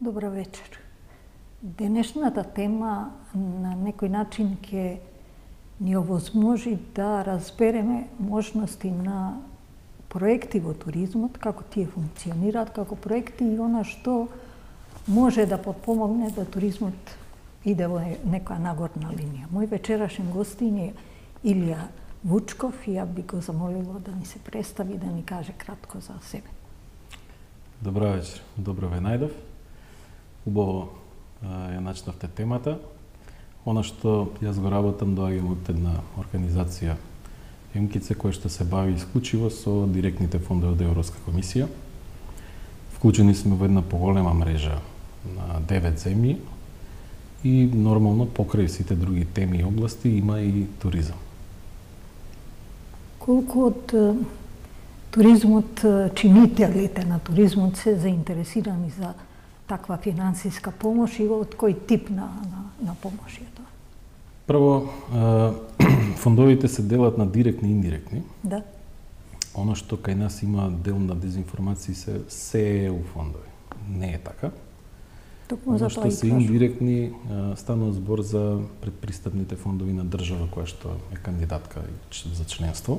Добра вечер. Денешната тема на некој начин ќе ни овозможи да разбереме можности на проекти во туризмот, како тие функционираат како проекти и она што може да подпомогне да туризмот иде во некоја нагорна линија. Мој вечерашен гостин е Илија Вучков и ја би го замолила да ни се представи и да ни каже кратко за себе. Добра вечер, добро ве најдов. Убаво ја начнавте темата. Она што јас го работам доаѓам од една организација МКЦ која што се бави исклучиво со директните фондови од Европска комисија. Вклучени сме во една поголема мрежа на 9 земји и нормално покрај сите други теми и области има и туризам. Колку од туризмот, чинителите на туризмот се заинтересирани за таква финансиска помош и од кој тип на помош е тоа? Прво, фондовите се делат на директни и индиректни. Да. Оно што кај нас има дел на дезинформации се EU фондови. Не е така. Токму за тоа што се индиректни, станува збор за предпристапните фондови на држава која што е кандидатка за членство.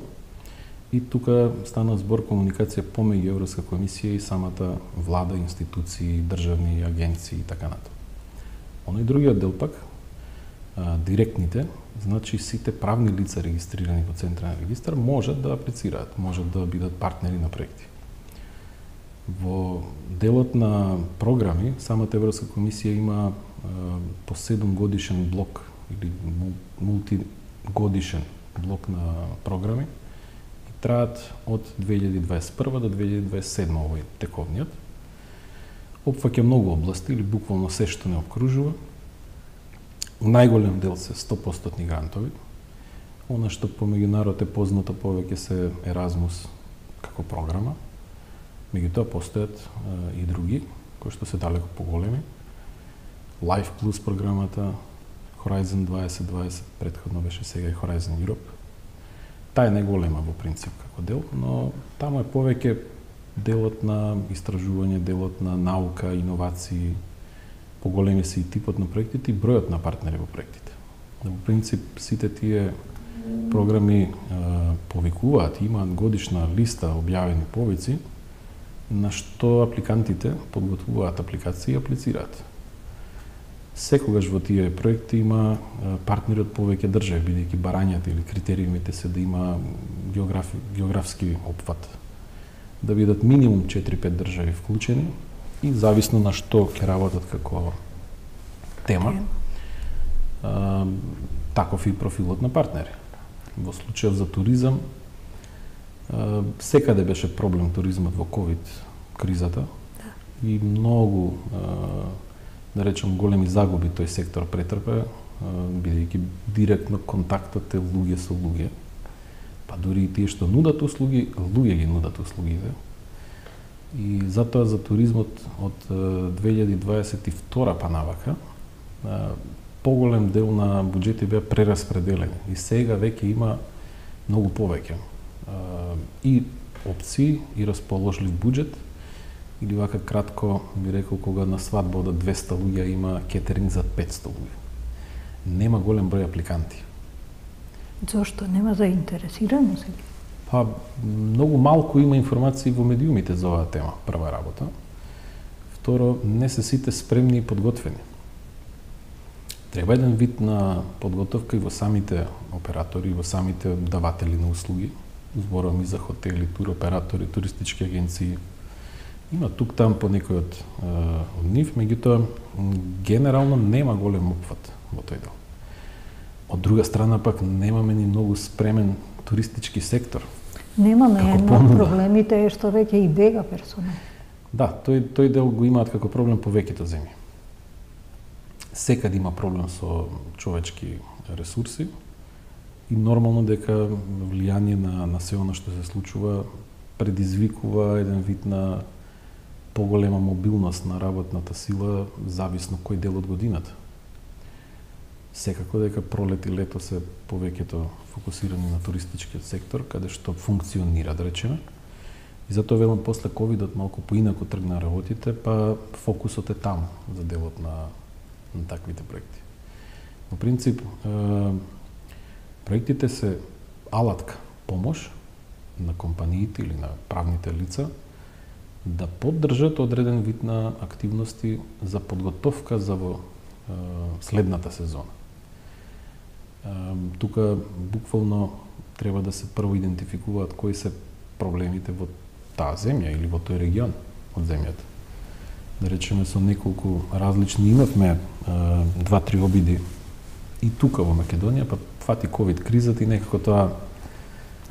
И тука стана збор комуникација помеѓу Европска комисија и самата влада, институции, државни агенции и така натаму. Оној другиот дел пак, директните, значи сите правни лица регистрирани во Централен регистар можат да аплицираат, можат да бидат партнери на проекти. Во делот на програми, самата Европска комисија има по 7 годишен блок или мултигодишен блок на програми, траат од 2021 до 2027 овој тековниот. Опфаќа многу области или буквално се што не обкружува. Најголем дел се 100% грантови. Она што по меѓународ е познато повеќе се Еразмус како програма. Меѓутоа постојат и други кои што се далеку поголеми. Life Plus програмата, Horizon 2020, претходно беше сега и Horizon Europe. Таа е најголема во принцип како дел, но таму е повеќе делот на истражување, делот на наука, иновации, поголеми се и типот на проектите и бројот на партнери во проектите. Во принцип сите тие програми повикуваат, имаат годишна листа објавени повици на што апликантите подготвуваат апликации и аплицираат. Секогаш во тие проекти има партнери од повеќе држави, бидејќи барањата или критериумите се да има географски опфат. Да бидат минимум 4-5 држави вклучени и зависно на што ќе работат како тема, таков и профилот на партнери. Во случајот за туризам, секаде беше проблем туризмот во ковид кризата и многу да речем големи загуби тој сектор претрпе, бидејќи директно контактот е луѓе со луѓе. Па дури и тие што нудат услуги, луѓе ги нудат услугите. И затоа за туризмот од 2022 па навака поголем дел на буџети беа прераспределени и сега веќе има многу повеќе и опции и расположлив буџет. Или вака кратко би рекол, кога на свадба од 200 луѓе има кетеринг за 500 луѓе. Нема голем број апликанти. Зошто? Нема заинтересираност? Па, многу малку има информации во медиумите за оваа тема, прва работа. Второ, не се сите спремни и подготвени. Треба еден вид на подготовка и во самите оператори, во самите даватели на услуги. Зборувам и за хотели, туроператори, туристички агенции. Има тук-там по некој од нив, меѓутоа генерално нема голем опфат во тој дел. Од друга страна пак немаме ни многу спремен туристички сектор. Немаме, една од проблемите е што веќе и бега персонал. Да, тој дел го имаат како проблем повеќето земји. Секаде има проблем со човечки ресурси и нормално дека влијание на се она што се случува предизвикува еден вид на поголема мобилност на работната сила зависно кој дел од годината. Секако дека пролет и лето се повеќето фокусирани на туристичкиот сектор, каде што функционира, да речеме. И затоа велам после ковидот малку поинаку тргна работите, па фокусот е таму за делот на таквите проекти. Во принцип, проектите се алатка, помош на компаниите или на правните лица да поддржат одреден вид на активности за подготовка за следната сезона. Тука буквално треба да се прво идентификуваат кои се проблемите во таа земја или во тој регион од земјата. Да речеме, со неколку различни имавме 2-3 обиди и тука во Македонија, па фати ковид кризата и некако тоа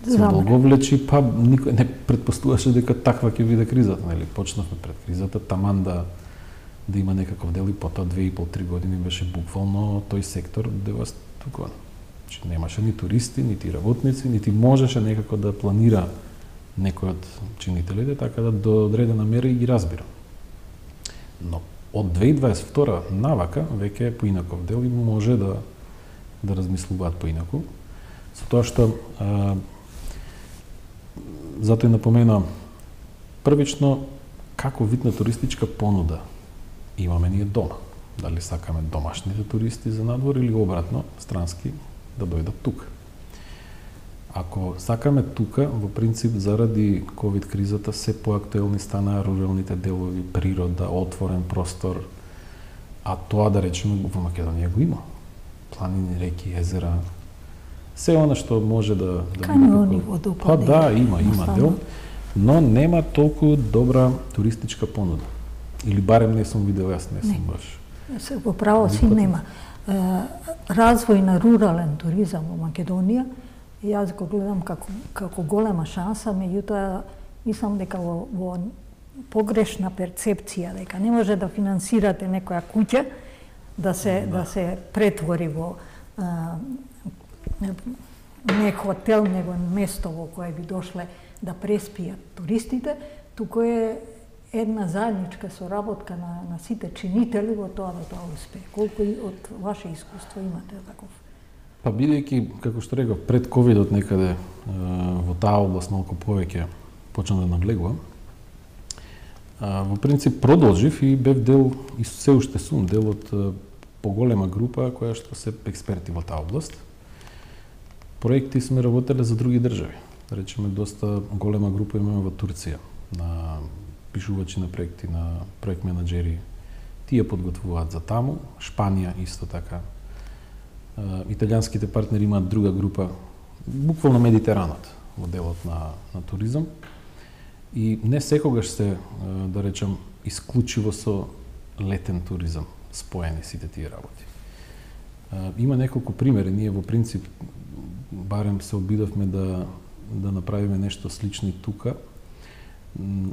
се долговлечи, па никој не претпоставуваше дека таква ќе биде кризата, нели? Почнавме пред кризата, таман да има некаков дел и потоа 2,5-3 години беше буквално тој сектор девастуван. Значи немаше ни туристи, нити работници, нити можеше некако да планира некој од чинителите, така да до одредена мера и ги разбира. Но од 2022 навака веќе е поинаков дел и може да размислуваат поинаку. Со тоа што затоа и напоменувам првично како вид на туристичка понуда имаме ние дома. Дали сакаме домашните туристи за надвор или обратно, странски да дојдат тука. Ако сакаме тука, во принцип заради ковид кризата се поактуелни станаа руралните делови, природа, отворен простор, а тоа да речеме во Македонија го има. Планини, реки, езера, се она што може да каньони, водопади. Па да, има дел, но нема толку добра туристичка понуда. Или барем не сум видел, јас не сум баш. Во право си нема. Развој на рурален туризам во Македонија, јас го гледам како голема шанса, меѓутоа мислам дека во погрешна перцепција, дека не може да финансирате некоја куќа да се претвори во не хотел, него место во кое би дошле да преспијат туристите, туку е една заедничка соработка на сите чинители во тоа да тоа успее. Колку и од ваше искуство имате таков? Па бидејќи, како што реков, пред ковидот некаде во таа област малку повеќе почна да наблегувам, во принцип продолжив и бев дел, и се уште сум дел од поголема група која што се експерти во таа област. Проекти сме работеле за други држави. Да речеме, доста голема група имаме во Турција, на пишувачи на проекти, на проект менаџери. Тие подготвуваат за таму, Шпанија исто така. Италијанските партнери имаат друга група, буквално Медитеранот во делот на туризам. И не секогаш се, да речем, исклучиво со летен туризам споени сите тие работи. Има неколку примери, ние во принцип барем се обидовме да направиме нешто слично и тука.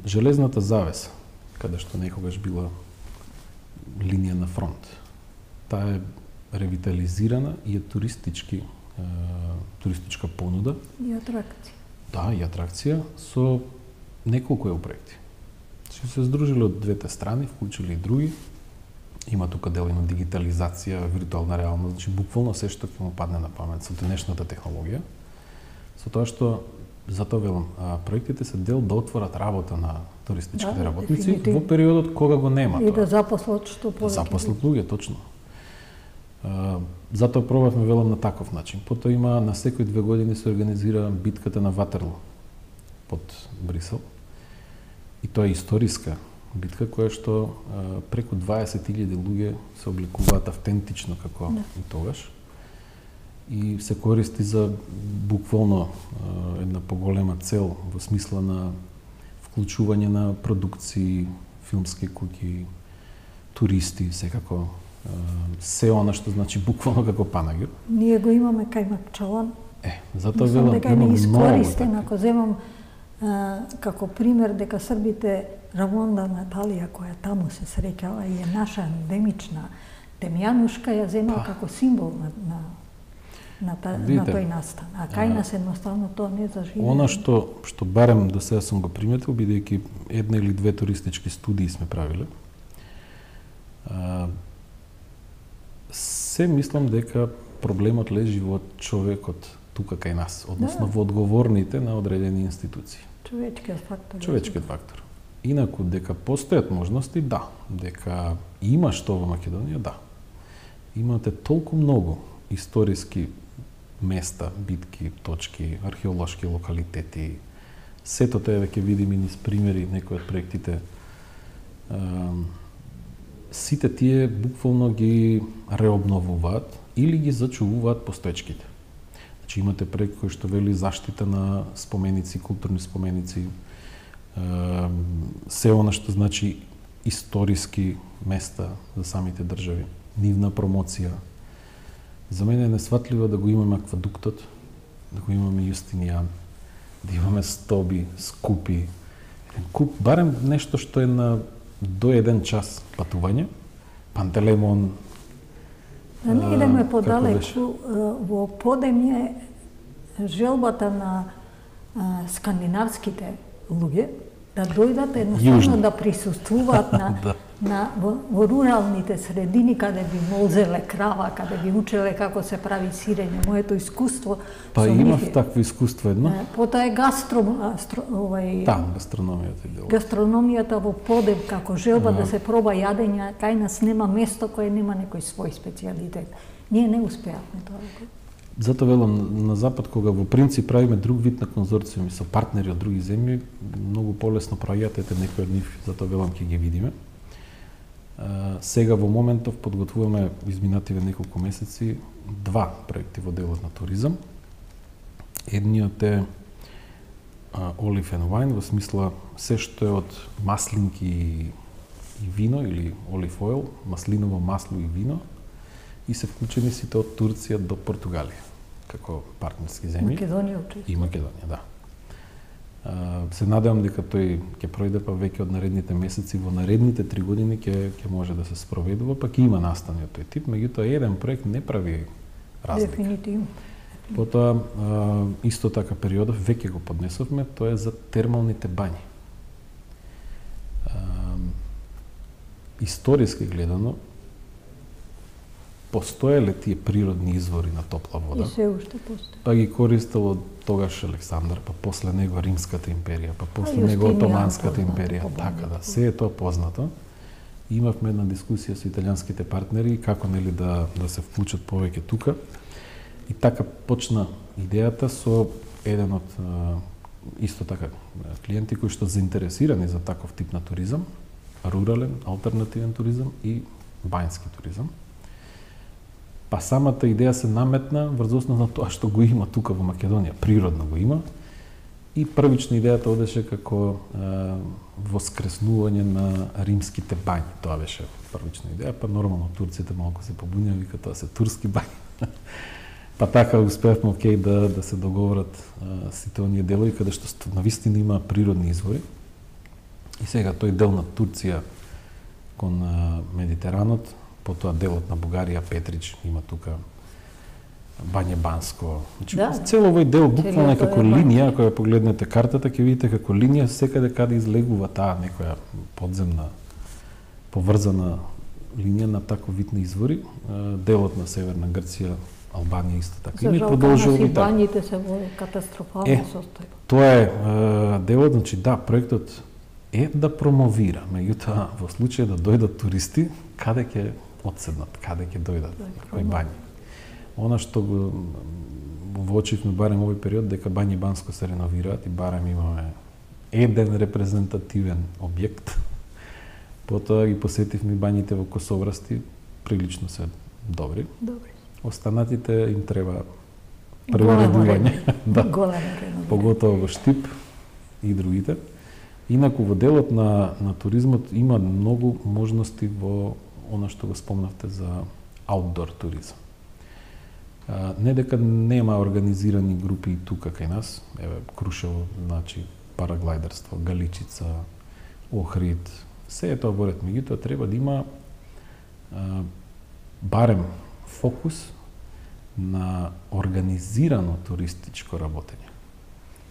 Железната завеса, каде што некогаш била линија на фронт, таа е ревитализирана и е туристичка понуда. И атракција. Да, и атракција со неколку проекти. Се здружили од двете страни, вклучили и други. Има тука дел на дигитализација, виртуална реалност, значи буквално се што ќе му падне на памет со денешната технологија. Со тоа што затоа велам, проектите се дел да отворат работа на туристичките работници во периодот кога го нема тоа. И да запослат што повеќе. Запослат луѓе, точно. Затоа пробавме, велам, на таков начин. Потоа има на секои 2 години се организира битката на Ватерло под Брисел. И тоа е историска битка која што преку 20.000 луѓе се обликуваат автентично како и тогаш. И се користи за буквално една поголема цел во смисла на вклучување на продукции, филмски куќи, туристи, секако се она што значи буквално како Панагир. Ние го имаме кај Макчалан. Затоа велам, дека не искористен, ако земам како пример дека србите Рамонда Наталија, која таму се среќала и е наша ендемична темјанушка, ја земал како символ на тој настан. А кај нас едноставно тоа не заживее. Она што барем до сега сум го приметил, бидејќи една или две туристички студии сме правиле, се мислам дека проблемот лежи во човекот тука кај нас, односно во одговорните на одредени институции. Човечкиот фактор. Човечкиот фактор. Инаку, дека постојат можности, да. Дека има што во Македонија, да. Имате толку многу историски места, битки, точки, археолошки локалитети. Сето тоа веќе видиме низ примери некои од проектите. Сите тие буквално ги реобновуваат или ги зачувуваат постоечките. Значи имате проект кој што вели заштита на споменици, културни споменици, се она што значи историски места за самите држави, нивна промоција. За мене е несватливо да го имаме аквадуктот, да го имаме Јустинијан, да имаме стоби, скупи, куп, барем нешто што е на до 1 час патување, Пантелеймон. Да не идеме подалеку, во Подемје желбата на скандинавските луѓе да дојдат едноставно да присуствуваат во руралните средини каде би молзеле крава, каде би учеле како се прави сирење. Моето искуство па имав такво искуство едно. Потоа е гастрономијата е дел. Гастрономијата во Подем како желба да се проба јадење, кај нас нема место кое нема некој свој специјалитет. Ние не успеавме тоа. Зато велам, на Запад, кога во принцип правиме друг вид на конзорциуми со партнери од други земји, многу полесно проаѓате некои од нив, зато велам ќе ги видиме. Сега во моментов подготвуваме изминативе неколку месеци 2 проекти во делот на туризам. Едниот е Olive and Wine, во смисла се што е од маслинки и вино или olive oil, маслиново масло и вино, и се вклучени сите од Турција до Португалија како партнерски земји. Македонија учества. И Македонија, да. Се надевам дека тој ќе пројде па веќе од наредните месеци, во наредните 3 години ќе може да се спроведува, па ќе има настани од тој тип, меѓутоа еден проект не прави разлика. Дефинитивно. Потоа исто така периодов веќе го поднесовме, тоа е за термалните бањи. Историски гледано, постоеле тие природни извори на топла вода. И се уште постои. Па ги користел од тогаш Александар, па после него Римската империја, па после него Отоманската империја. Така да, се е тоа познато. Имавме една дискусија со италијанските партнери како нели да се вклучат повеќе тука. И така почна идејата со еден од исто така клиенти кои што заинтересирани за таков тип на туризам, рурален, алтернативен туризам и бањски туризам. Па самата идеја се наметна врз основа на тоа што го има тука во Македонија, природно го има. И првична идејата одеше како воскреснување на римските бањи. Тоа беше првична идеја, па нормално турците малку се побунија, вика тоа се турски бањи. Па така успеавме да се договорат сите оние делови каде што навистина има природни извори. И сега тој дел на Турција кон Медитеранот, потоа делот на Бугарија, Петрич, има тука Бање Банско. Значи, цело овој дел буквално е како линија, ако ја погледнете картата, ќе видите како линија секаде каде излегува таа некоја подземна поврзана линија на таков вид на извори. Делот на Северна Грција, Албанија исто така. И продолжува и така. Бањите се во катастрофално состојба. Тоа е делот, значи да, проектот е да промовира, меѓутоа во случај да дојдат туристи, каде ќе одседнат, каде ќе дојдат, кои бањи. Она што го воочивме барем овој период дека Бањи Банско се реновираат и барем имаме еден репрезентативен објект. Потоа ги посетивме бањите во Косоврасти, прилично се добри. Останатите им треба преуредување. Да. Поготово во Штип и другите. Инаку во делот на туризмот има многу можности во она што го спомнавте за аутдор туризам. Не дека нема организирани групи и тука кај нас, еве Крушево, значи параглайдерство, Галичица, Охрид, се е тоа во ред, меѓутоа треба да има барем фокус на организирано туристичко работење.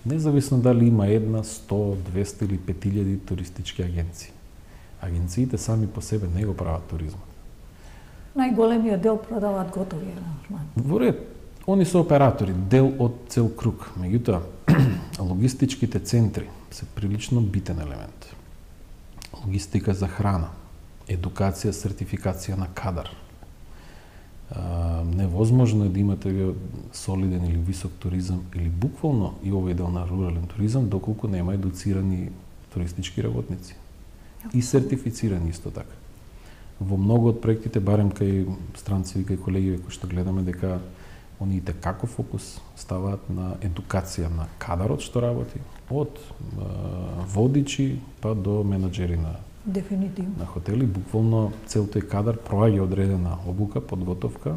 Независно дали има 1, 100, 200 или 5000 туристички агенции. Агенциите сами по себе не го прават туризмот. Најголемиот дел продаваат готови аранжмани. Во ред, они се оператори, дел од цел круг. Меѓутоа, Логистичките центри се прилично битен елемент. Логистика за храна, едукација, сертификација на кадар. Невозможно е да имате солиден или висок туризам или буквално и овој дел на рурален туризам доколку нема едуцирани туристички работници. И сертифицирани исто така. Во многу од проектите, барем кај странци и кај колеги кои што гледаме, дека они како фокус ставаат на едукација на кадарот што работи, од водичи па до менаџери на Дефинитивно. На хотели. Буквално цел тој кадар проаѓа одредена обука, подготовка,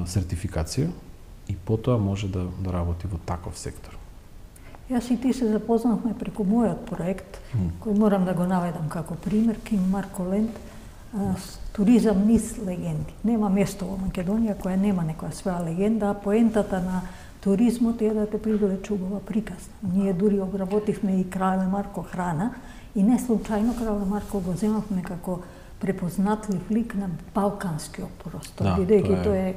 сертификација и потоа може да работи во таков сектор. Јас и ти се запознавме преку мојот проект, кој морам да го наведам како пример, King Marco Land, туризам низ легенди. Нема место во Македонија која нема некоја своја легенда, а поентата на туризмот е да те привлече убава приказна. Ние дури обработивме и Крале Марко храна, и не случајно Крале Марко го земавме како препознатлив лик на балканскиот простор, бидејќи тој е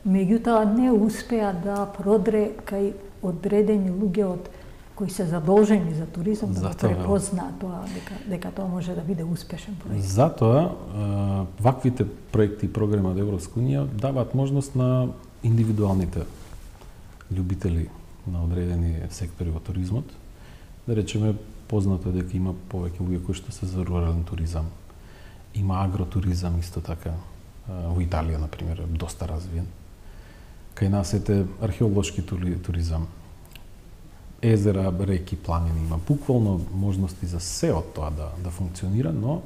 меѓутоа не успеа да продре кај одредени луѓе од кои се задолжени за туризам да го препознаат тоа дека тоа може да биде успешен проект. Затоа ваквите проекти и програми од Европска унија даваат можност на индивидуалните љубители на одредени сектори во туризмот, да речеме познато е дека има повеќе луѓе кои што се за рурален туризам. Има агротуризам исто така. Во Италија, например, е доста развиен. Кај нас ете археолошки туризам. Езера, реки, планини, има буквално можности за се од тоа да функционира, но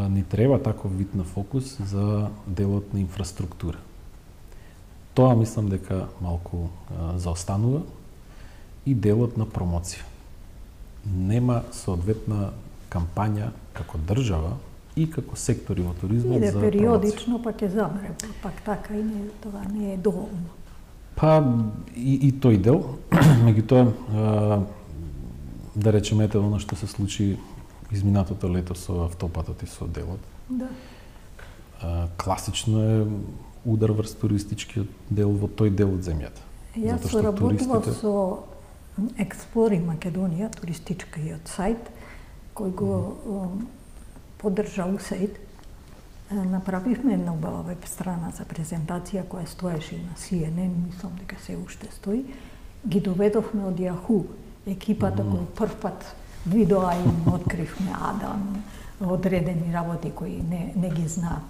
ни треба таков вид на фокус за делот на инфраструктура. Тоа мислам дека малку заостанува и делот на промоција. Нема соодветна кампања како држава и како сектори во туризмот за промоција. Периодично па ќе замре, пак така и не, тоа не е доволно. Па и тој дел, меѓутоа да речеме ете оно што се случи изминатото лето со автопатот и со делот. Да. Класично е удар врз туристичкиот дел во тој дел од земјата. Јас соработував со Експлори Македонија, туристичкиот сајт, кој го поддржа УСАИД. Направивме една убава веб страна за презентација која стоеше на CNN, мислам дека се уште стои. Ги доведовме од Yahoo екипата кој првпат видеа им откривме Адам, одредени работи кои не ги знаат.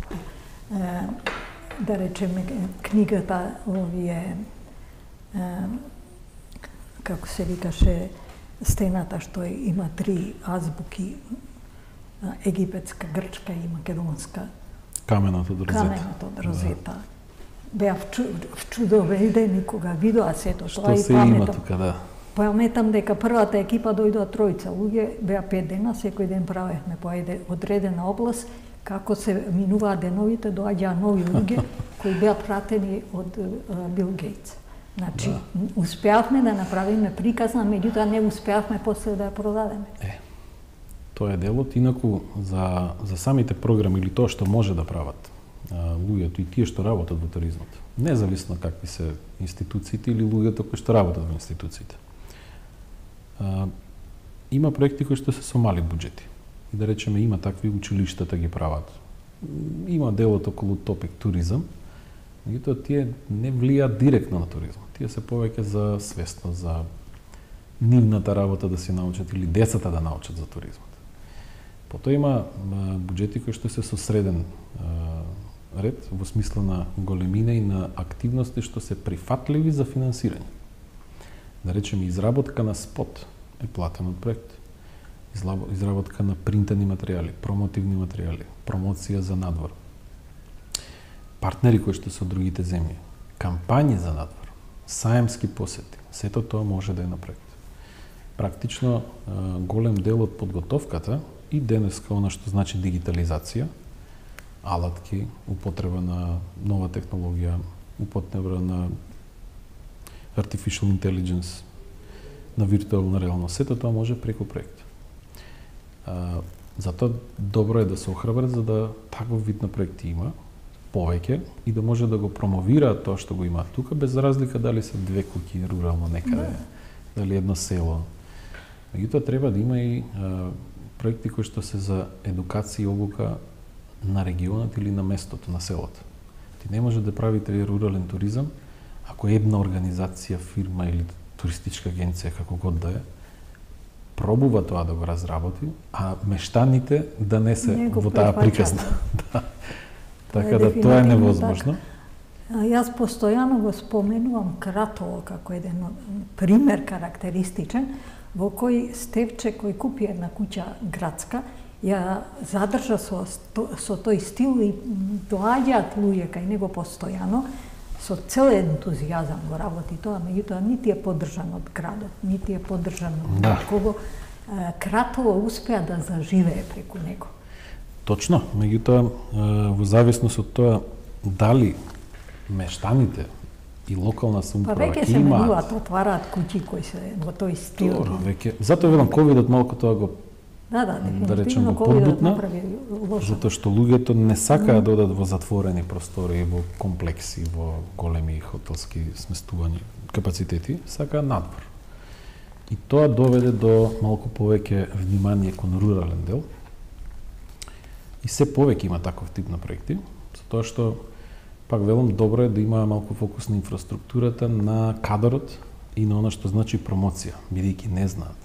Да речеме книгата овие како се викаше стената што има 3 азбуки, египетска, грчка и македонска. Каменото од Розета. Каменото од Розета. Беа вчудоведени кога видоа сето тоа и има тука, да. Паметам дека првата екипа дојдоа тројца луѓе, беа 5 дена, секој ден правевме по одредена област, како се минуваат деновите, доаѓаа нови луѓе кои беа пратени од Бил Гейтс. Значи, успеавме да направиме приказна, меѓутоа не успеавме после да ја продадеме. Тоа е делот, инаку за самите програми или тоа што може да прават луѓето и тие што работат во туризмот, независно какви се институциите или луѓето кои што работат во институциите. Има проекти кои што се со мали буџети. И да речеме има такви училиштата ги прават. Има делот околу топик туризам, меѓутоа тие не влијаат директно на туризмот. Тие се повеќе за свесност, за нивната работа да се научат или децата да научат за туризмот. Потоа има буџети кои што се со среден ред во смисла на големина и на активности што се прифатливи за финансирање. Да речеме изработка на спот е платен од проект. Изработка на принтани материјали, промотивни материјали, промоција за надвор. Партнери кои што се од другите земји, кампањи за надвор, саемски посети, сето тоа може да е на проект. Практично голем дел од подготовката и денеска она што значи дигитализација, алатки, употреба на нова технологија, употреба на artificial intelligence, на виртуелна реалност, сето тоа може преку проект. Затоа добро е да се охрабрат за да таков вид на проекти има, повеќе и да може да го промовираат тоа што го имаат тука, без разлика дали се 2 куќи рурално некаде, дали едно село. Меѓутоа треба да има и проекти кои што се за едукација и обука на регионот или на местото, на селото. Ти не може да правите рурален туризам ако една организација, фирма или туристичка агенција, како год да е, пробува тоа да го разработи, а мештаните да не се во таа приказна. Да. Така да тоа е невозможно. Јас постојано го споменувам Кратово како еден пример карактеристичен, во кој Стевче кој купи една куќа градска, ја задржа со тој стил и доаѓаат луѓе кај него постојано, со цел ентузијазам го работи тоа, меѓутоа нити е поддржан од градот, нити е поддржан од кого. Кратово успеа да заживее преку него. Точно, меѓутоа во зависност од тоа дали мештаните и локална самоуправа веќе се менуваат, отвараат куќи кои се во тој стил. Добро, веќе. Затоа велам ковидот малку тоа го да речем го подбутна, затоа што луѓето не сакаат да одат во затворени простори, во комплекси, во големи хотелски сместувања, капацитети, сакаат надвор. И тоа доведе до малку повеќе внимание кон рурален дел. И се повеќе има таков тип на проекти, затоа што пак велам добро е да има малку фокус на инфраструктурата, на кадрот и на она што значи промоција, бидејќи не знаат.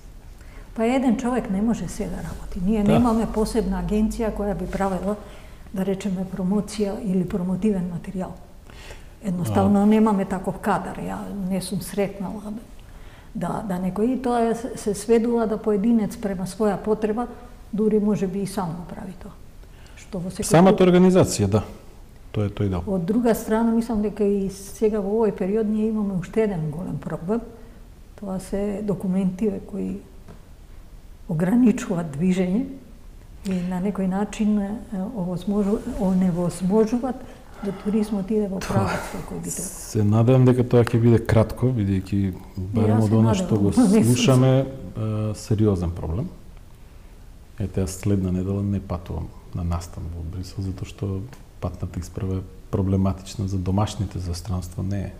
Па еден човек не може се да работи. Ние немаме посебна агенција која би правила, да речеме, промоција или промотивен материјал. Едноставно немаме таков кадар. Ја не сум сретнала да некој, и тоа се сведува да поединец према своја потреба дури може би и сам го прави тоа. Што во секој самата организација, да. Тоа е тој дел. Од друга страна, мислам дека и сега во овој период ние имаме уште еден голем проблем. Тоа се документиве кои ограничуваат движење и на некој начин оневозможуваат да туризмот иде во правец кој би требало. Се надевам дека тоа ќе биде кратко, бидејќи барем од она што го слушаме сериозен проблем. Ете, јас следна недела не патувам на настан во Брисел, затоа што патната исправа е проблематична за домашните, за странство не е.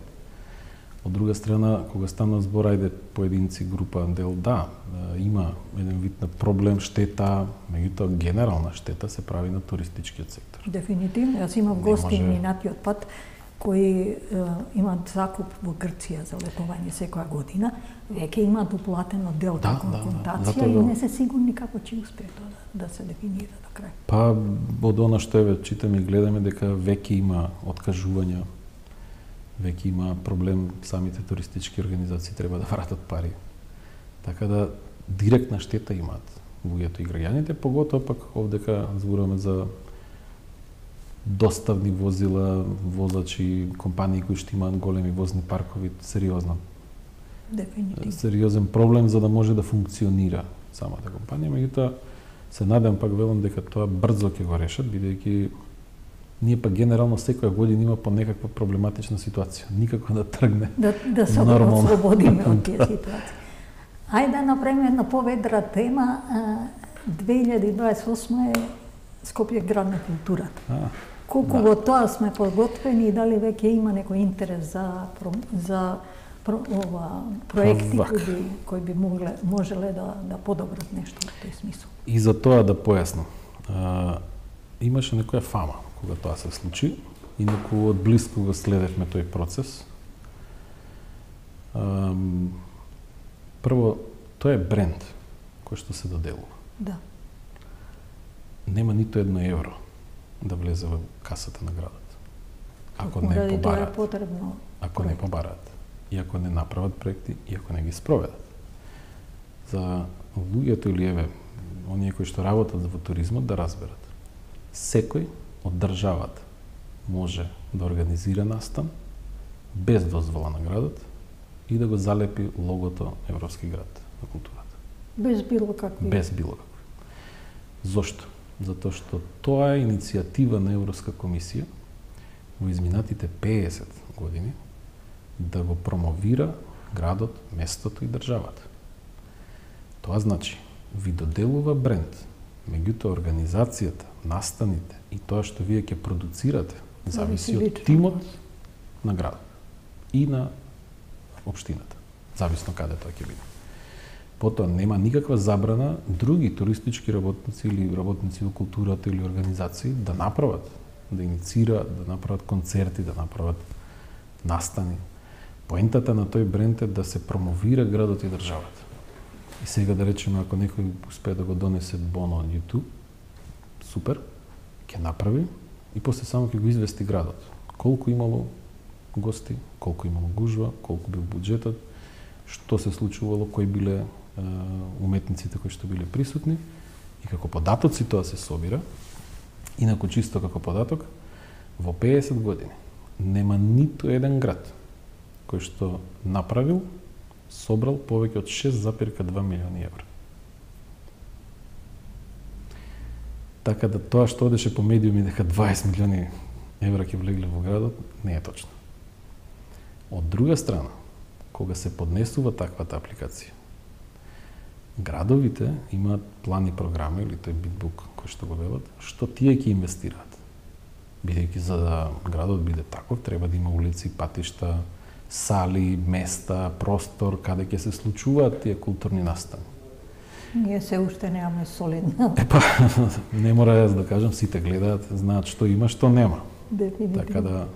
Од друга страна, кога стана збор, ајде поединци, група, дел, да, има еден вид на проблем, штета, меѓутоа генерална штета се прави на туристичкиот сектор. Дефинитивно, јас имав гости минатиот пат кои имаат закуп во Грција за летување секоја година, веќе имаат уплатено дел како контација и не се сигурни како ќе успее тоа да се дефинира до крај. Па, од она што еве читаме и гледаме дека веќе има откажувања, веќе има проблем, самите туристички организации треба да вратат пари. Така да директна штета имаат луѓето и граѓаните, поготоа пак овдека зборуваме за доставни возила, возачи, компании кои што имаат големи возни паркови, сериозно. Дефинитивно. Сериозен проблем за да може да функционира самата компанија, меѓутоа се надевам, пак велам дека тоа брзо ќе го решат, бидејќи ние пак генерално секоја година има по некаква проблематична ситуација. Никако да тргне да се ослободиме од тие ситуации. Ајде да направиме една поведра тема. 2028 е Скопје град на културата. Колку во тоа сме подготвени и дали веќе има некој интерес за проекти кои би можеле да подобрат нешто во тој смисол? И за тоа да појаснам. Имаше некоја фама кога тоа се случи и некој од близко го следевме тој процес. Прво, тоа е бренд кој што се доделува. Да. Нема ниту едно евро да влезе во касата на градот. Ако не побараат. Ако не побараат. И ако не направат проекти, и ако не ги спроведат. За луѓето или еве, оние кои што работат во туризмот да разберат. Секој од државата може да организира настан без дозвола на градот и да го залепи логото Европски град на културата. Без било какви. Без било какви. Зошто? Затоа што тоа е иницијатива на Европска комисија во изминатите 50 години да го промовира градот, местото и државата. Тоа значи, ви доделува бренд, меѓутоа организацијата, настаните и тоа што вие ќе продуцирате Зависи од тимот на градот и на општината. Зависно каде тоа ќе биде. Потоа нема никаква забрана други туристички работници или работници во културата или организации да направат, да иницираат, да направат концерти, да направат настани. Поентата на тој бренд е да се промовира градот и државата. И сега да речеме, ако некој успее да го донесе Боно од YouTube, супер, ќе направи и после само ќе го извести градот. Колку имало гости, колку имало гужва, колку бил буџетот, што се случувало, кои биле уметниците кои што биле присутни и како податоци тоа се собира. Инаку чисто како податок, во 50 години нема ниту еден град кој што направил, собрал повеќе од 6,2 милиони евра. Така да тоа што одеше по медиуми дека 20 милиони евра ќе влегле во градот, не е точно. Од друга страна, кога се поднесува таквата апликација, градовите имаат план и програма или тој битбук кој што го велат, што тие ќе инвестираат. Бидејќи за да градот биде таков, треба да има улици, патишта, сали, места, простор каде ќе се случуваат тие културни настани. Ние се уште немаме солидно. Не мора јас да кажам, сите гледаат, знаат што има, што нема. Дефинитивно. Така да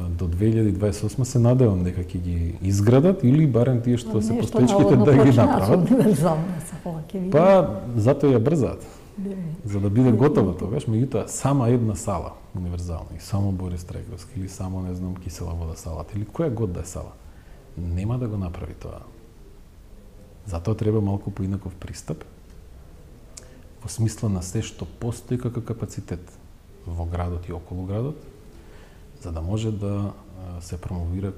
до 2028 се надевам дека ќе ги изградат или барем тие што се постечките да ги направат. Па затоа ја брзаат. За да биде готово тогаш, меѓутоа сама една сала универзална и само Борис Трајковски или само не знам Кисела вода салата или која год да е сала, нема да го направи тоа. Затоа треба малку поинаков пристап во смисла на се што постои како капацитет во градот и околу градот, за да може да се промовира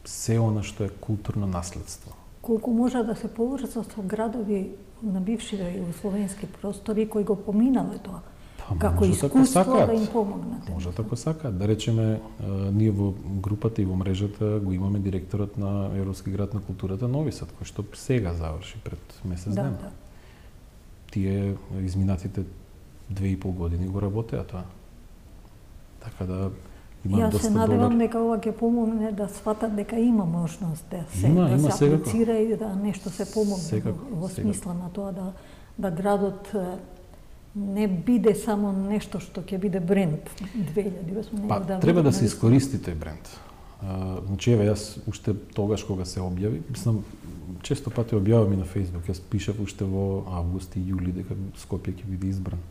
се она што е културно наследство. Колку може да се поврза со градови на бившите југословенски простори кои го поминале тоа, како искуство да им помогнат. Може тако сакаат. Да речеме, ние во групата и во мрежата го имаме директорот на Европски град на културата Нови Сад, кој што сега заврши пред месец ден. Да. Тие изминатите 2,5 години го работеа тоа. Така да има доста се надевам дека ова ќе помогне да сватат дека има можност да се аплицира и да нешто се помогне во смисла на тоа да градот не биде само нешто што ќе биде бренд 2008. Па, треба да се искористи тој бренд. Значи, еве, јас уште тогаш кога се објави, мислам, често пати објавам и на Facebook, јас пишав уште во август и јули дека Скопје ќе биде избран.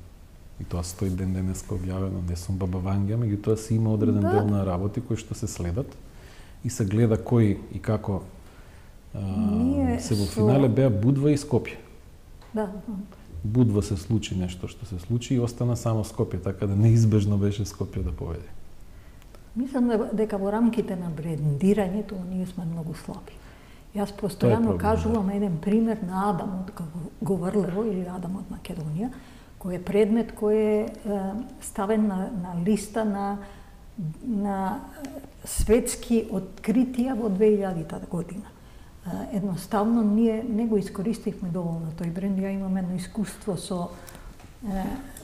И тоа стои ден денеска објавено, не сум баба Вангја, меѓутоа си има одреден дел на работи кои што се следат и се гледа кој и како се во финале беа Будва и Скопје. Да. Будва се случи нешто што се случи и остана само Скопје, така да неизбежно беше Скопје да победи. Мислам дека во рамките на брендирањето ние сме многу слаби. Јас постојано кажувам еден пример на Адам од Говорлево или Адам од Македонија, кој е предмет кој е ставен на листа на светски откритија во 2000 година. Едноставно ние не го искористивме доволно тој бренд. Ја имам едно искуство со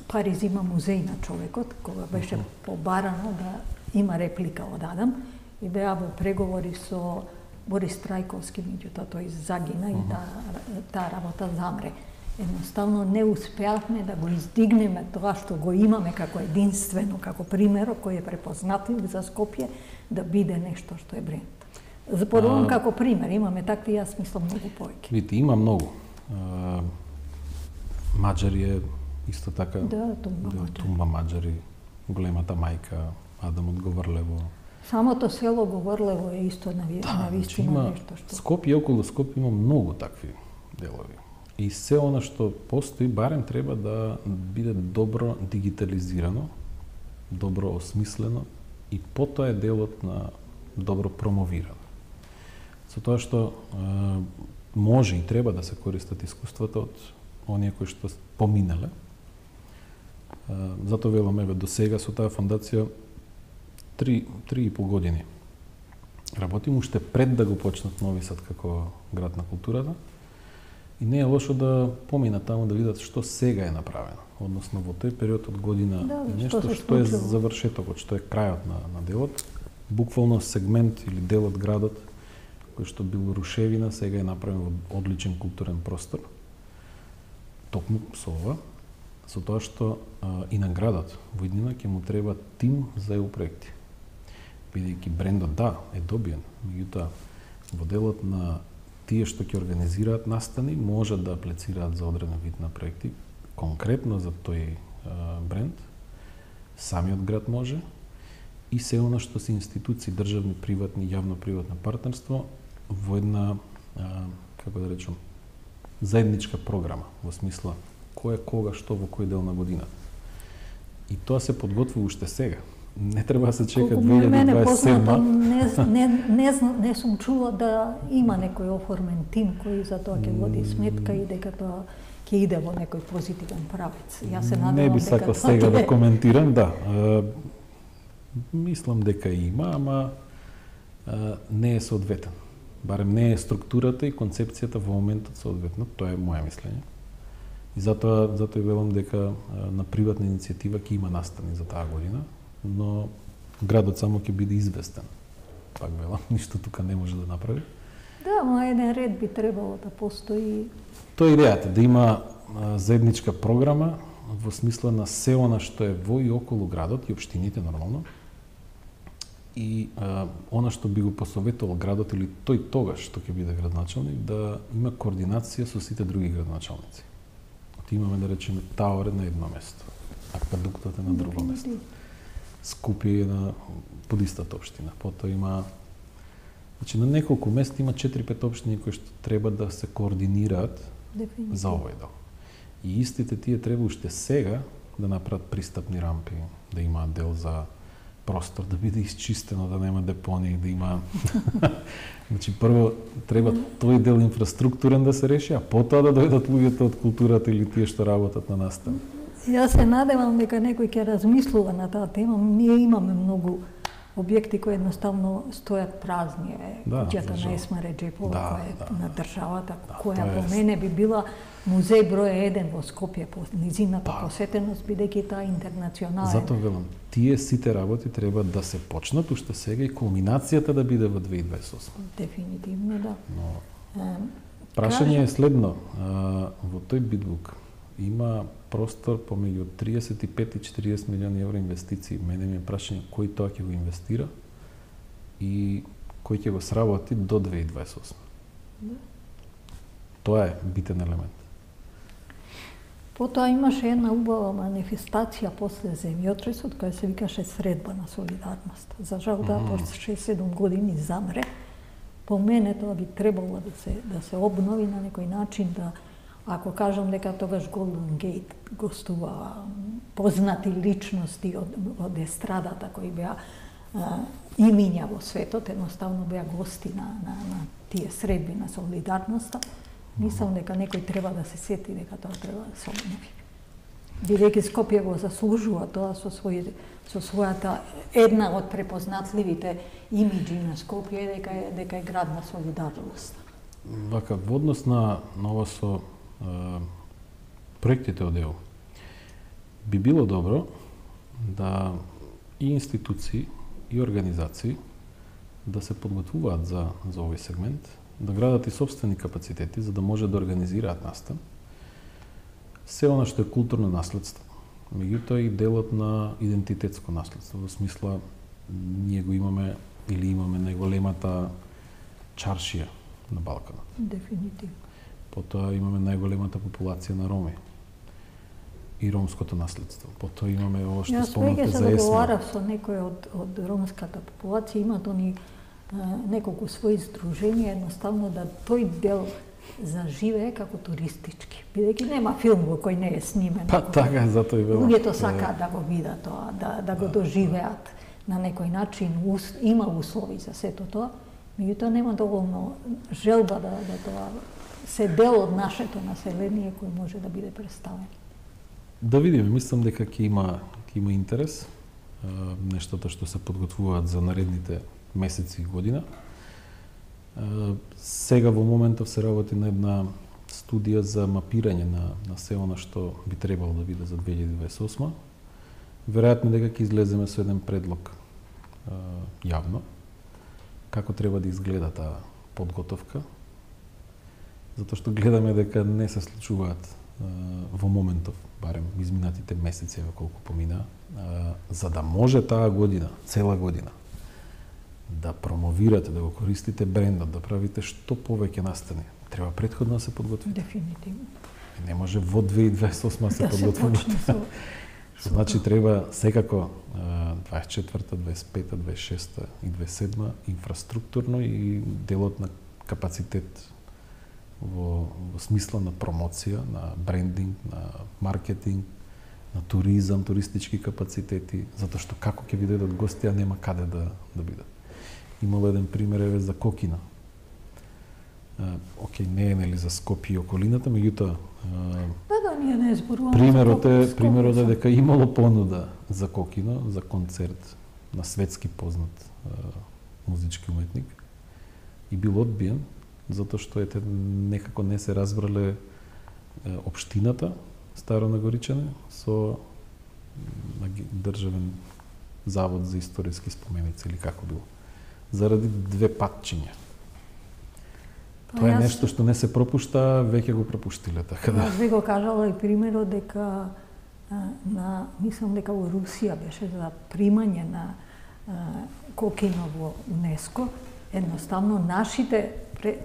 Париз има музеј на човекот, кога беше побарано да има реплика од Адам и беа во преговори со Борис Трајковски, меѓутоа тој загина и таа работа замре. Едноставно не успеавме да го издигнеме тоа што го имаме како единствено, како пример кој е препознатлив за Скопје, да биде нешто што е бренд. Запорувам како пример, имаме такви, јас мислам многу повеќе. Видите, има многу. Маџари е исто така. Да, Тумба Маџари, големата мајка, Адам од Говорлево. Самото село Говорлево е исто на вистина нешто што. Скопје, околу Скопје има многу такви делови. И се она што постои, барем треба да биде добро дигитализирано, добро осмислено и потоа е делот на добро промовирано. Со тоа што може и треба да се користат искуствата од оние кои што поминале. Затоа велам, еве, до сега со таа фондација 3,5 години работим уште пред да го почнат Нови Сад како град на културата. И не е лошо да поминат таму да видат што сега е направено. Односно во тој период од година нешто што е завршетокот, што е крајот на делот, буквално сегмент или дел од градот кој што бил рушевина, сега е направен во одличен културен простор. Токму со ова, со тоа што и на градот во иднина ќе му треба тим за EU проекти. Бидејќи брендот е добиен, меѓутоа во делот на тие што ќе организираат настани можат да аплицираат за одреден вид на проекти, конкретно за тој бренд, самиот град може, и се она што се институции, државни, приватни, јавно-приватно партнерство во една, како да речем, заедничка програма, во смисла кој е кога, што во кој дел на годината. И тоа се подготвува уште сега. Не треба да се чека 2027. Не сум чула да има некој оформен тим кој за тоа ќе води сметка и дека тоа ќе иде во некој позитивен правец. Јас се надевам не би сакал сега да коментирам, мислам дека има, ама не е соодветен. Барем не е структурата и концепцијата во моментот соодветна, тоа е моја мислење. И затоа и велам дека на приватна иницијатива ќе има настани за таа година, но градот само ќе биде известен. Пак велам, ништо тука не може да направи. Да, но еден ред би требало да постои. Тоа е идејата, да има заедничка програма во смисла на се она што е во и околу градот и општините нормално. И она што би го посоветувал градот или тој тогаш што ќе биде градоначалник, да има координација со сите други градоначалници. Имаме, да речеме, Тауер на едно место, Аквадуктот е на друго место, Скупје е под истата општина. Потоа има, значи на неколку места има 4-5 општини кои што треба да се координираат за овој дел. И истите тие треба уште сега да направат пристапни рампи, да имаат дел за простор, да биде исчистено, да нема депонии, да има... Значи, прво треба тој дел инфраструктурен да се реши, а потоа да дојдат луѓето од културата или тие што работат на настан. Јас се надевам дека некој ќе размислува на таа тема. Ние имаме многу објекти кои едноставно стојат празни. Куќата на Есмаре Джепова, која е на државата, која по мене би била музеј број 1 во Скопје по низината посетеност, бидејќи таа интернационална. Затоа велам, тие сите работи треба да се почнат уште сега и кулминацијата да биде во 2028. Дефинитивно, да. Но прашање е следно. Во тој битбук има простор помеѓу 35 и 40 милиони евро инвестиции. Мене ми е прашање кој тоа ќе го инвестира и кој ќе го сработи до 2028. Да. Тоа е битен елемент. Потоа имаше една убава манифестација после земјотресот, која се викаше Средба на солидарност. За жал таа после 6-7 години замре. По мене тоа би требало да се обнови на некој начин, да ако кажам дека тогаш Голден Гейт гостува познати личности од естрадата кои беа имиња во светот, едноставно беа гости на тие средби на солидарноста, мислам дека некој треба да се сети дека тоа треба да се обнови. Бидејќи Скопје го заслужува тоа со својата една од препознатливите имиџи на Скопје дека е град на солидарност. Вака, во однос на ова со проектите од ЕУ, би било добро да и институции и организации да се подготвуваат за овој сегмент, да градат и собствени капацитети за да може да организираат настан. Се она што е културно наследство, меѓутоа и делот на идентитетско наследство, во смисла ние го имаме или имаме најголемата чаршија на Балканот. Дефинитивно. Потоа имаме најголемата популација на роми и ромското наследство. Потоа имаме ова што спомнате за Есма. Јас веќе се договарав со некој од ромската популација, имат они неколку своји здруженија, едноставно да тој дел заживее како туристички. Бидејќи нема филм во кој не е снимен. Па така, затоа и велам. Луѓето сакаат да го видат тоа, да го доживеат на некој начин, има услови за сето тоа, меѓутоа нема доволно желба да тоа се дел од нашето население кој може да биде представен. Да видиме, мислам дека ќе има интерес. Нештата што се подготвуваат за наредните месеци и година. Сега во моментов се работи на една студија за мапирање на се она што би требало да биде за 2028. Веројатно дека ќе излеземе со еден предлог јавно како треба да изгледа таа подготовка, затоа што гледаме дека не се случуваат во моментов, барем изминатите месеци, колку помина, за да може таа година, цела година, да промовирате, да го користите брендот, да правите што повеќе настани. Треба претходно да се подготвите. Дефинитивно. Не може во 2028 се подготвите. Што значи треба секако 24-та, 25-та, 26-та и 27-та инфраструктурно и делот на капацитет во смисла на промоција, на брендинг, на маркетинг, на туризам, туристички капацитети, затоа што како ќе ви дојдат гости, а нема каде да бидат. Имало еден пример еве за Кокина. Океј, не е нели за Скопје и околината, меѓутоа Да, ние не зборуваме. Примерот е дека имало понуда за Кокино, за концерт на светски познат музички уметник и бил одбиен затоа што некако не се разбрале општината Старо Нагоричане со Државен завод за историски споменици или како било. Заради две патчиња. Тоа е нешто што не се пропушта, веќе го пропуштиле, така да. Јас би го кажала и примерот дека мислам дека во Русија беше за примање на Кокино во УНЕСКО, едноставно нашите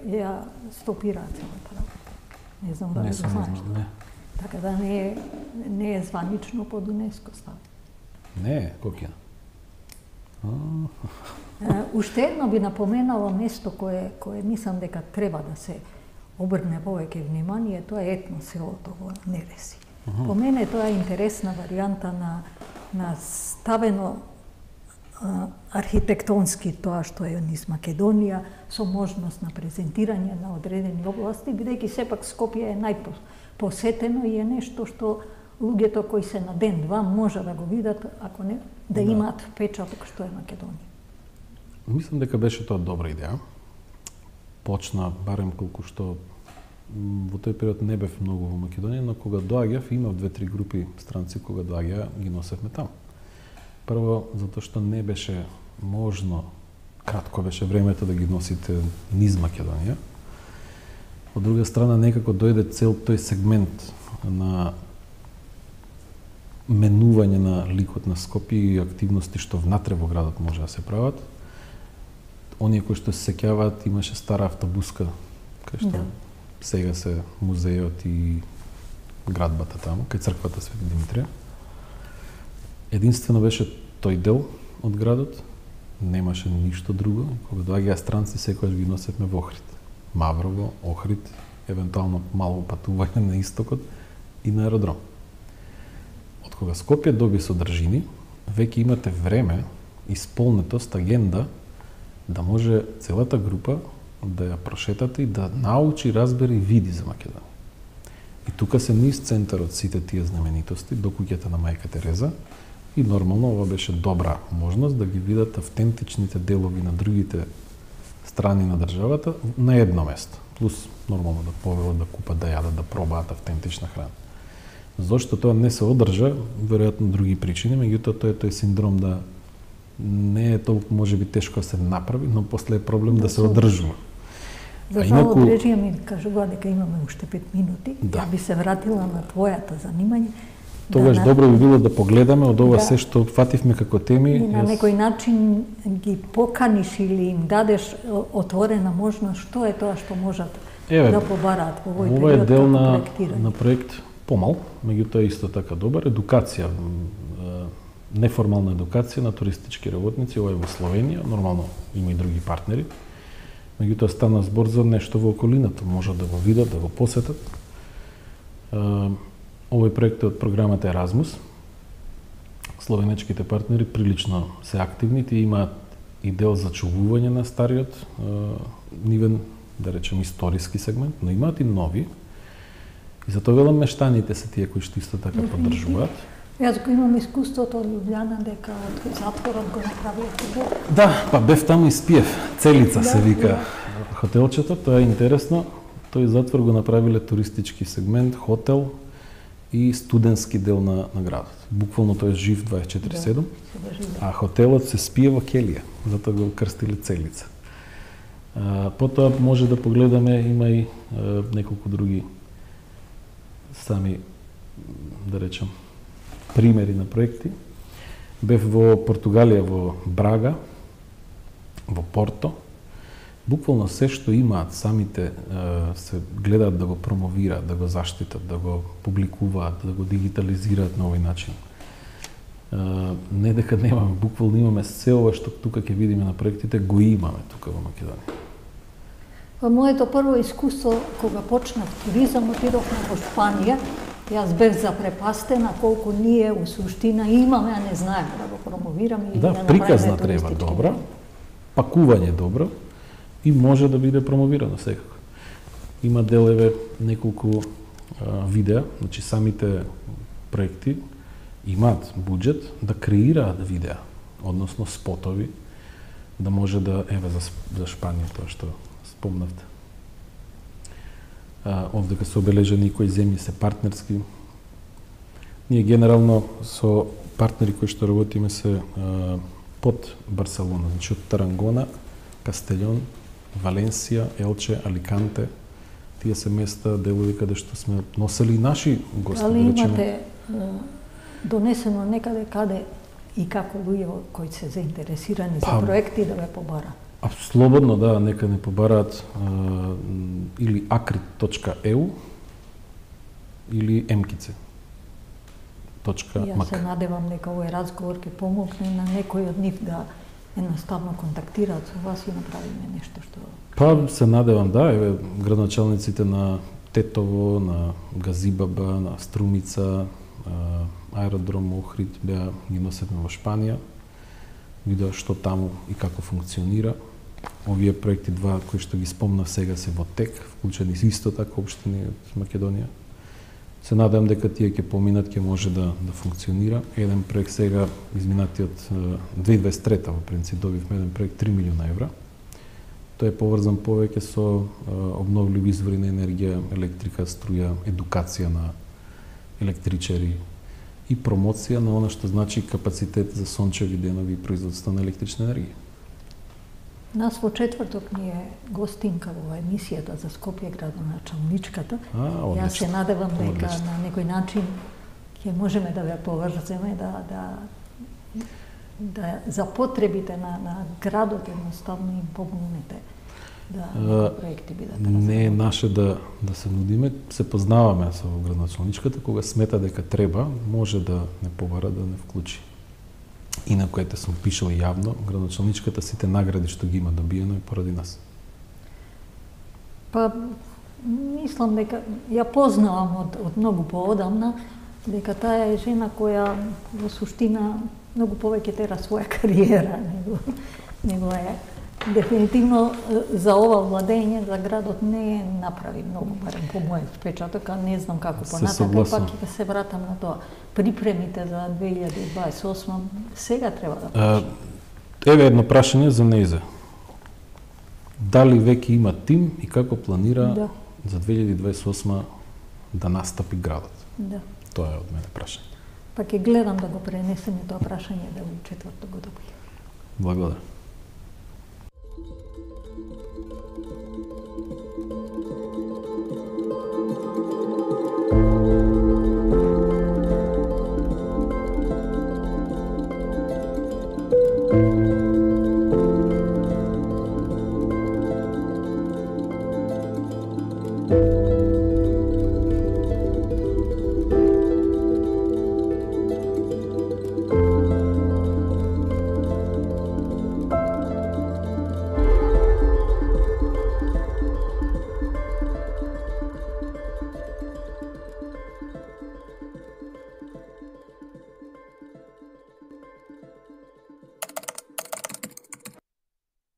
ја стопираат целата работа. Не знам дали го знаеш. Така да не е званично под УНЕСКО став. Не е Кокино. Уште едно би напоменала место кое мислам дека треба да се обрне повеќе внимание, тоа е етноселото во Нереси. По мене тоа е интересна варијанта на ставено архитектонски тоа што е низ Македонија, со можност на презентирање на одредени области, бидејќи сепак Скопје е најпосетено и е нешто што луѓето кои се на ден-два може да го видат, ако не да имаат впечаток што е Македонија. Мислам дека беше тоа добра идеја. Почна, барем колку што во тој период не бев многу во Македонија, но кога доаѓав, имав 2-3 групи странци кога доаѓа ги носевме таму. Прво, затоа што не беше можно, кратко беше времето да ги носите низ Македонија. Од друга страна, некако дојде цел тој сегмент на менување на ликот на Скопје и активности што внатре во градот може да се прават. Оние кои што се сеќаваат, имаше стара автобуска, кај што сега се музејот и градбата таму, кај црквата Свети Димитрија. Единствено беше тој дел од градот, немаше ништо друго. Кога доаѓаа странци, секогаш ги носевме во Охрид. Маврово, Охрид, евентуално мало патување на истокот и на аеродром. Од кога Скопје доби содржини, веќе имате време, исполнетост, агенда, да може целата група да ја прошетате и да научи, разбери и види за Македонија. И тука се низ центарот сите тие знаменитости, до куќата на Мајка Тереза, и нормално ова беше добра можност да ги видат автентичните делови на другите страни на државата на едно место. Плюс нормално да повелат, да купат, да јадат, да пробаат автентична храна. Зошто тоа не се одржа, веројатно други причини, меѓутоа тоа е тој синдром да не е толку можеби тешко да се направи, но после е проблем да се одржува. За жал, режија ми кажува дека имаме уште 5 минути. Ја би се вратила на твојата занимање. Тогаш добро би било да погледаме од ова се што фативме како теми. И на некој начин ги поканиш или им дадеш отворена можност што е тоа што можат да побараат во овој период. Ова е дел на проект помал, меѓутоа исто така добар, едукација, неформална едукација на туристички работници, ова е во Словенија, нормално има и други партнери. Меѓутоа стана збор за нешто во околината, можат да го видат, да го посетат. Овој проект е од програмата Еразмус. Словенечките партнери прилично се активни, тие имаат и дел за чувување на стариот нивен, да речем, историски сегмент, но имаат и нови. И затоа велам мештаните се тие кои што исто така поддржуваат. Јас го имам искуството од Лјубљана дека затворот го направија. Да, па бев таму и спиев. Целица се вика хотелчето, тоа е интересно. тој затвор го направиле туристички сегмент, хотел и студентски дел на градот. Буквално тој е жив 24/7, а хотелот се спие во келија, затоа го крстиле Целица. Потоа може да погледаме, има и неколку други сами, да речем, примери на проекти. Бев во Португалија, во Брага, во Порто. Буквално се што имаат самите се гледаат да го промовираат, да го заштитат, да го публикуваат, да го дигитализираат на овој начин. Не дека немаме, буквално имаме се ова што тука ќе видиме на проектите, го имаме тука во Македонија. Во моето прво искуство, кога почнав туризам, отидовме во Шпанија. Јас бев запрепастена колку ние у суштина имаме, а не знаеме да го промовираме и да приказна треба добра, пакување добро и може да биде промовирано секако. Има делеве неколку видеа, значи самите проекти имаат буџет да креираат видеа, односно спотови, да може да еве за Шпанија тоа што спомнавте. Овде се обележени кои земји се партнерски. Ние генерално со партнери кои што работиме се под Барселона, значи од Тарангона, Кастелјон, Валенсија, Елче, Аликанте. Тие се места, делови каде што сме носели наши гости. Дали имате донесено некаде каде и како луѓе кои се заинтересирани за проекти да ве побара? Слободно, да, нека не побараат или acrit.eu или mkice.mak. Јас се надевам дека овој разговор ќе помогне на некој од нив да едноставно контактираат со вас и направиме нешто што... Па се надевам, да, еве градоначалниците на Тетово, на Газибаба, на Струмица, аеродром Охрид беа ги носевме во Шпанија, видео што таму и како функционира. Овие проекти два кои што ги спомнав сега се во тек, вклучени исто така општини од Македонија. Се надевам дека тие ќе поминат, ќе може да функционира. Еден проект сега, изминатиот 2023 во принцип добивме еден проект 3 милиона евра. Тој е поврзан повеќе со обновливи извори на енергија, електрика, струја, едукација на електричари и промоција на она што значи капацитет за сончеви денови и производство на електрична енергија. Нас во четврток ни е гостинка во емисијата за Скопје градоначалничката. Јас се надевам дека на некој начин ќе можеме да ве поврземе да за потребите на градот едноставно им помогнете да проекти бидат разработени. Не е наше да се нудиме, се познаваме со градоначалничката, кога смета дека треба, може да не побара, да не вклучи. Инаку ете сум пишал јавно, градоначалничката сите награди што ги има добиено е поради нас. Па мислам дека ја познавам од многу поодамна, дека таа е жена која во суштина многу повеќе тера своја кариера него е дефинитивно за ова владење за градот не направи многу, барем по мојот впечаток, а не знам како понатака, пак ќе се вратам на тоа. Припремите за 2028 сега треба да почне. Еве едно прашање за Нејзе. Дали веќе има тим и како планира за 2028 да настапи градот? Да. Тоа е од мене прашање. Па ќе гледам да го пренесеме тоа прашање да во четврток го добијам. Благодарам.